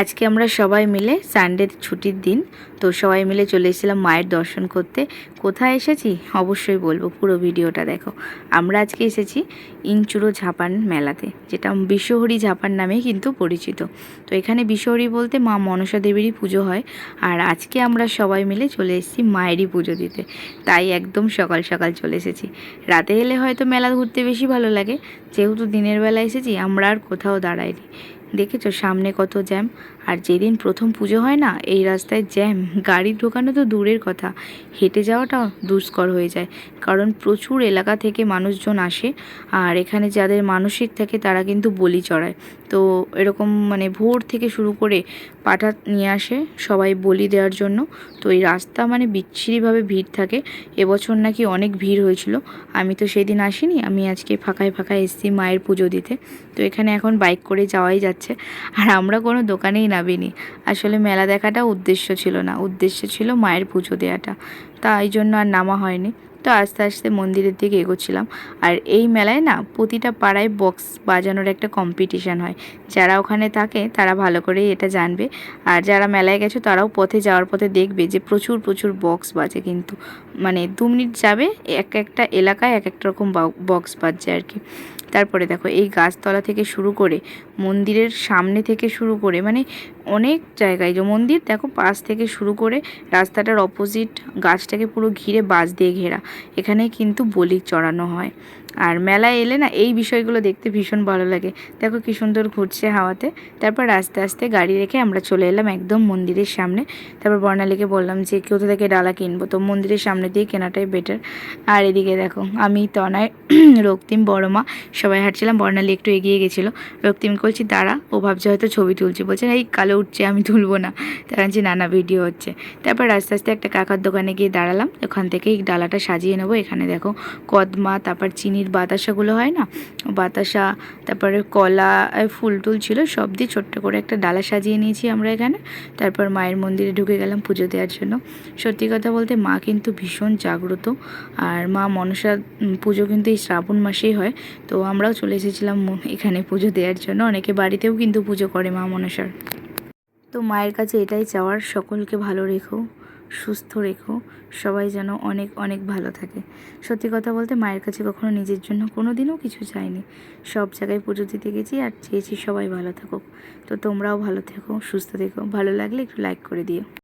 আজকে আমরা সবাই মিলে সানডে ছুটির দিন তো সবাই মিলে চলে এসেছিলাম মায়ের দর্শন করতে। কোথায় এসেছি অবশ্যই বলবো, পুরো ভিডিওটা দেখো। আমরা আজকে এসেছি ইনচুরো ঝাপান মেলাতে, যেটা বিশ্বহরি ঝাপান নামে কিন্তু পরিচিত। তো এখানে বিশ্বহরি বলতে মা মনসা দেবীরই পুজো হয়। আর আজকে আমরা সবাই মিলে চলে এসেছি মায়েরই পুজো দিতে, তাই একদম সকাল সকাল চলে এসেছি। রাতে এলে হয়তো মেলা ঘুরতে বেশি ভালো লাগে, যেহেতু দিনের বেলা এসেছি আমরা আর কোথাও দাঁড়াইনি। দেখেছো সামনে কত জ্যাম। আর যেদিন প্রথম পুজো হয় না, এই রাস্তায় জ্যাম, গাড়ি ঢোকানো তো দূরের কথা, হেঁটে যাওয়াটা দুষ্কর হয়ে যায়। কারণ প্রচুর এলাকা থেকে মানুষজন আসে, আর এখানে যাদের মানসিক থাকে তারা কিন্তু বলি চড়ায়। তো এরকম মানে ভোর থেকে শুরু করে পাঠা নিয়ে আসে সবাই বলি দেওয়ার জন্য। তো এই রাস্তা মানে বিচ্ছিরিভাবে ভিড় থাকে। এবছর নাকি অনেক ভিড় হয়েছিল। আমি তো সেদিন আসিনি, আমি আজকে ফাঁকায় ফাঁকায় এসেছি মায়ের পুজো দিতে। তো এখানে এখন বাইক করে যাওয়াই যাচ্ছে। আর আমরা কোনো দোকানেই নামিনি। আসলে মেলা দেখাটা উদ্দেশ্য ছিল না, উদ্দেশ্য ছিল মায়ের পুজো দেওয়াটা, তাই জন্য আর নামা হয়নি। তো আস্তে আস্তে মন্দিরের দিকে এগোচ্ছিলাম। আর এই মেলায় না প্রতিটা পাড়ায় বক্স বাজানোর একটা কম্পিটিশান হয়। যারা ওখানে থাকে তারা ভালো করেই এটা জানবে। আর যারা মেলায় গেছো তারাও পথে যাওয়ার পথে দেখবে যে প্রচুর প্রচুর বক্স বাজে, কিন্তু মানে 2 মিনিট যাবে এক একটা এলাকায় এক একটা রকম বক্স বাজছে আর কি। তারপরে দেখো এই গাছতলা থেকে শুরু করে মন্দিরের সামনে থেকে শুরু করে মানে অনেক জায়গায়, যে মন্দির দেখো পাশ থেকে শুরু করে রাস্তাটার অপোজিট গাছটাকে পুরো ঘিরে বাঁশ দিয়ে ঘেরা, এখানে কিন্তু বলি চড়ানো হয়। আর মেলায় এলে না এই বিষয়গুলো দেখতে ভীষণ ভালো লাগে। দেখো কি সুন্দর ঘুরছে হাওয়াতে। তারপর আস্তে আস্তে গাড়ি রেখে আমরা চলে এলাম একদম মন্দিরের সামনে। তারপর বর্ণালীকে বললাম যে কোথা থেকে ডালা কিনবো, তো মন্দিরের সামনে দিয়ে কেনাটাই বেটার। আর এদিকে দেখো আমি তনয় রক্তিম বড় মা সবাই হাঁটছিলাম। বর্ণালী একটু এগিয়ে গেছিলো। রক্তিমকে বলছি দাঁড়া, ও ভাবছে হয়তো ছবি তুলছি, বলছে এই কালো উঠছে আমি তুলবো না। তার যে নানা ভিডিও হচ্ছে। তারপর আস্তে আস্তে একটা কাকার দোকানে গিয়ে দাঁড়ালাম, ওখান থেকেই ডালাটা সাজিয়ে নেবো। এখানে দেখো কদমা, তারপর চিনির বাতাসাগুলো হয় না, বাতাসা, তারপরে কলা, ফুল টুল ছিল, সব দিয়ে ছোট্ট করে একটা ডালা সাজিয়ে নিয়েছি আমরা এখানে। তারপর মায়ের মন্দিরে ঢুকে গেলাম পুজো দেওয়ার জন্য। সত্যি কথা বলতে মা কিন্তু ভীষণ জাগ্রত। আর মা মনসা পুজো কিন্তু এই শ্রাবণ মাসেই হয়। তো আমরাও চলে এসেছিলাম এখানে পুজো দেওয়ার জন্য। অনেকে বাড়িতেও কিন্তু পুজো করে মা মনসার। তো মায়ের কাছে এটাই চাওয়ার, সকলকে ভালো রেখো, সুস্থ রেখো, সবাই যেন অনেক অনেক ভালো থাকে। সত্যি কথা বলতে মায়ের কাছে কখনো নিজের জন্য কোনো দিনও কিছু চাইনি। সব জায়গায় পুজো দিতে গেছি আর চেয়েছি সবাই ভালো থাকুক। তো তোমরাও ভালো থেকো, সুস্থ থেকো। ভালো লাগলে একটু লাইক করে দিও।